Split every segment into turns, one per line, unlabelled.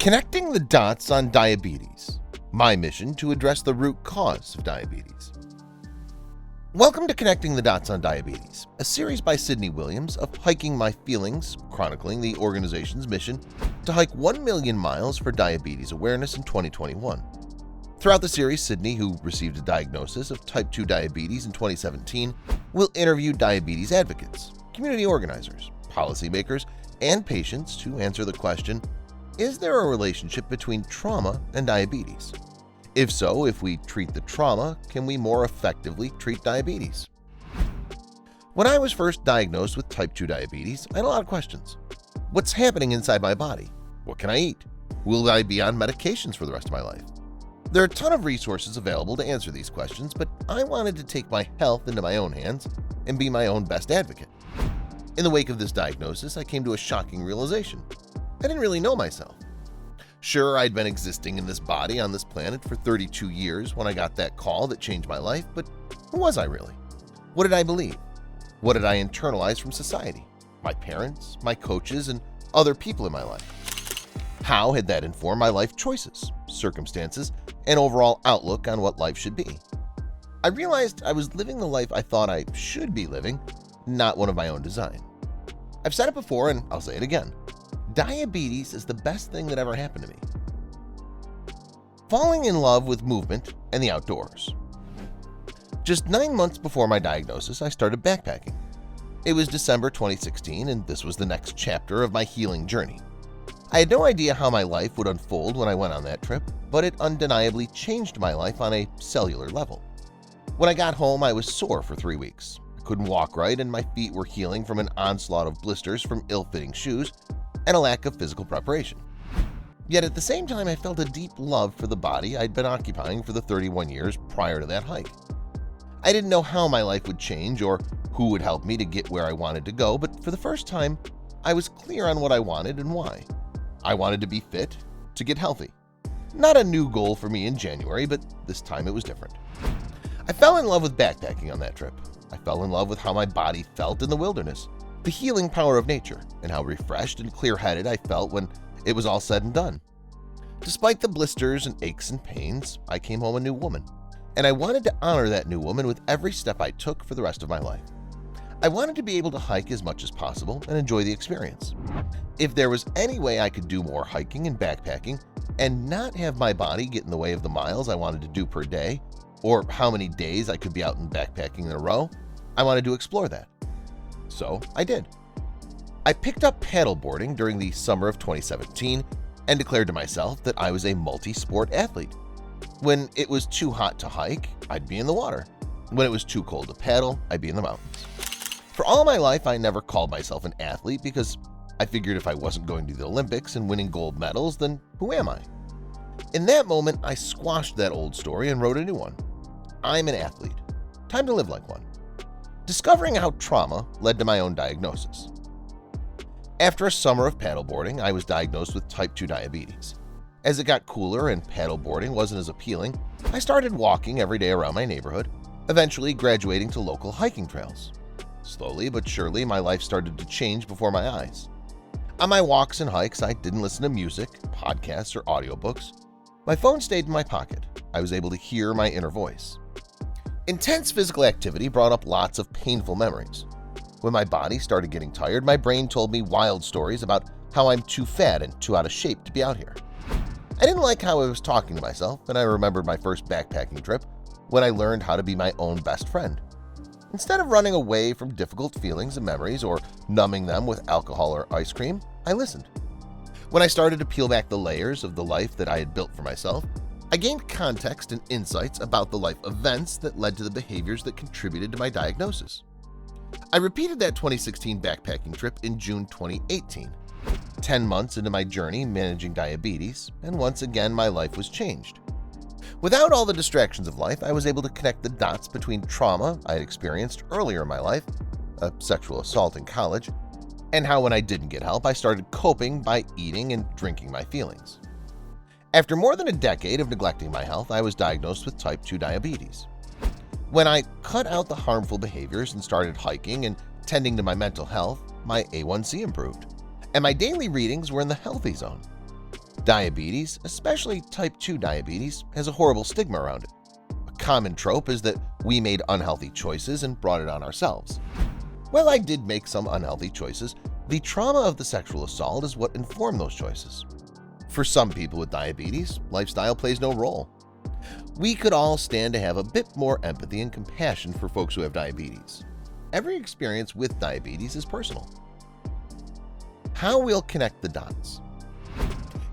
Connecting the dots on diabetes. My mission to address the root cause of diabetes. Welcome to Connecting the Dots on Diabetes, a series by Sydney Williams of Hiking My Feelings, chronicling the organization's mission to hike 1 million miles for diabetes awareness in 2021. Throughout the series, Sydney, who received a diagnosis of type 2 diabetes in 2017, will interview diabetes advocates, community organizers, policymakers, and patients to answer the question, is there a relationship between trauma and diabetes? If so, if we treat the trauma, can we more effectively treat diabetes? When I was first diagnosed with type 2 diabetes, I had a lot of questions. What's happening inside my body? What can I eat? Will I be on medications for the rest of my life? There are a ton of resources available to answer these questions, but I wanted to take my health into my own hands and be my own best advocate. In the wake of this diagnosis, I came to a shocking realization. I didn't really know myself. Sure, I'd been existing in this body on this planet for 32 years when I got that call that changed my life, but who was I really? What did I believe? What did I internalize from society, my parents, my coaches, and other people in my life? How had that informed my life choices, circumstances, and overall outlook on what life should be? I realized I was living the life I thought I should be living, not one of my own design. I've said it before and I'll say it again. Diabetes is the best thing that ever happened to me. Falling in love with movement and the outdoors. Just 9 months before my diagnosis, I started backpacking. It was December 2016, and this was the next chapter of my healing journey. I had no idea how my life would unfold when I went on that trip, but it undeniably changed my life on a cellular level. When I got home, I was sore for 3 weeks. I couldn't walk right, and my feet were healing from an onslaught of blisters from ill-fitting shoes and a lack of physical preparation. Yet at the same time, I felt a deep love for the body I'd been occupying for the 31 years prior to that hike. I didn't know how my life would change or who would help me to get where I wanted to go, but for the first time, I was clear on what I wanted and why. I wanted to be fit, to get healthy. Not a new goal for me in January, but this time it was different. I fell in love with backpacking on that trip. I fell in love with how my body felt in the wilderness, the healing power of nature, and how refreshed and clear-headed I felt when it was all said and done. Despite the blisters and aches and pains, I came home a new woman, and I wanted to honor that new woman with every step I took for the rest of my life. I wanted to be able to hike as much as possible and enjoy the experience. If there was any way I could do more hiking and backpacking and not have my body get in the way of the miles I wanted to do per day, or how many days I could be out and backpacking in a row, I wanted to explore that. So I did. I picked up paddleboarding during the summer of 2017 and declared to myself that I was a multi-sport athlete. When it was too hot to hike, I'd be in the water. When it was too cold to paddle, I'd be in the mountains. For all my life, I never called myself an athlete because I figured if I wasn't going to the Olympics and winning gold medals, then who am I? In that moment, I squashed that old story and wrote a new one. I'm an athlete. Time to live like one. Discovering how trauma led to my own diagnosis. After a summer of paddleboarding, I was diagnosed with type 2 diabetes. As it got cooler and paddleboarding wasn't as appealing, I started walking every day around my neighborhood, eventually graduating to local hiking trails. Slowly but surely, my life started to change before my eyes. On my walks and hikes, I didn't listen to music, podcasts, or audiobooks. My phone stayed in my pocket. I was able to hear my inner voice. Intense physical activity brought up lots of painful memories. When my body started getting tired, my brain told me wild stories about how I'm too fat and too out of shape to be out here. I didn't like how I was talking to myself, and I remembered my first backpacking trip when I learned how to be my own best friend. Instead of running away from difficult feelings and memories or numbing them with alcohol or ice cream, I listened. When I started to peel back the layers of the life that I had built for myself, I gained context and insights about the life events that led to the behaviors that contributed to my diagnosis. I repeated that 2016 backpacking trip in June 2018, 10 months into my journey managing diabetes, and once again my life was changed. Without all the distractions of life, I was able to connect the dots between trauma I had experienced earlier in my life, a sexual assault in college, and how when I didn't get help, I started coping by eating and drinking my feelings. After more than a decade of neglecting my health, I was diagnosed with type 2 diabetes. When I cut out the harmful behaviors and started hiking and tending to my mental health, my A1C improved, and my daily readings were in the healthy zone. Diabetes, especially type 2 diabetes, has a horrible stigma around it. A common trope is that we made unhealthy choices and brought it on ourselves. While I did make some unhealthy choices, the trauma of the sexual assault is what informed those choices. For some people with diabetes, lifestyle plays no role. We could all stand to have a bit more empathy and compassion for folks who have diabetes. Every experience with diabetes is personal. How we'll connect the dots.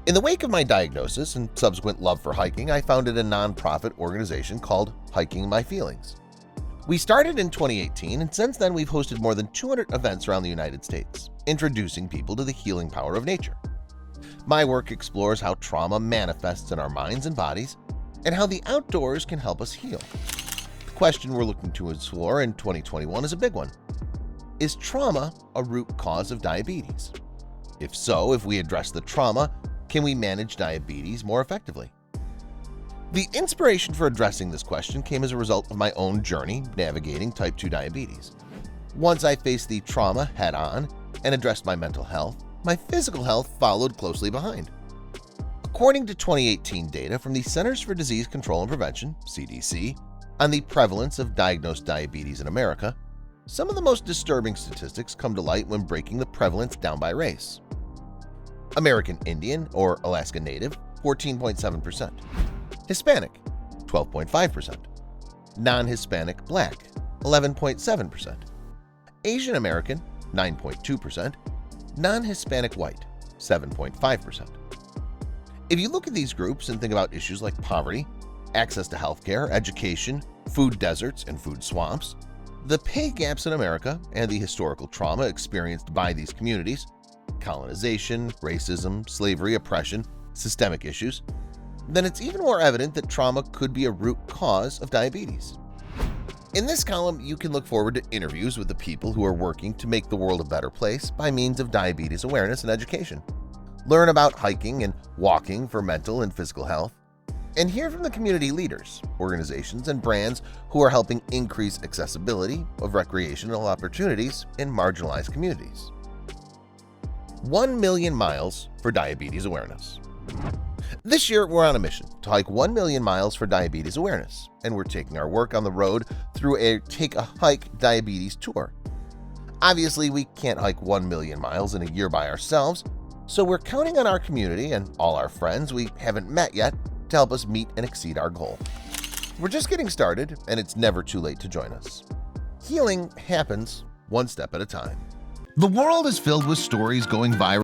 In the wake of my diagnosis and subsequent love for hiking, I founded a nonprofit organization called Hiking My Feelings. We started in 2018, and since then we've hosted more than 200 events around the United States, introducing people to the healing power of nature. My work explores how trauma manifests in our minds and bodies, and how the outdoors can help us heal. The question we're looking to explore in 2021 is a big one. Is trauma a root cause of diabetes? If so, if we address the trauma, can we manage diabetes more effectively? The inspiration for addressing this question came as a result of my own journey navigating type 2 diabetes. Once I faced the trauma head-on and addressed my mental health, my physical health followed closely behind. According to 2018 data from the Centers for Disease Control and Prevention (CDC) on the prevalence of diagnosed diabetes in America, some of the most disturbing statistics come to light when breaking the prevalence down by race. American Indian or Alaska Native, 14.7%. Hispanic, 12.5%. Non-Hispanic Black, 11.7%. Asian American, 9.2%. Non-Hispanic White, 7.5%. If you look at these groups and think about issues like poverty, access to healthcare, education, food deserts, and food swamps, the pay gaps in America and the historical trauma experienced by these communities, colonization, racism, slavery, oppression, systemic issues, then it's even more evident that trauma could be a root cause of diabetes. In this column, you can look forward to interviews with the people who are working to make the world a better place by means of diabetes awareness and education. Learn about hiking and walking for mental and physical health, and hear from the community leaders, organizations, and brands who are helping increase accessibility of recreational opportunities in marginalized communities. 1 million miles for diabetes awareness. This year, we're on a mission to hike 1 million miles for diabetes awareness, and we're taking our work on the road through a Take a Hike Diabetes Tour. Obviously, we can't hike 1 million miles in a year by ourselves, so we're counting on our community and all our friends we haven't met yet to help us meet and exceed our goal. We're just getting started, and it's never too late to join us. Healing happens one step at a time. The world is filled with stories going viral.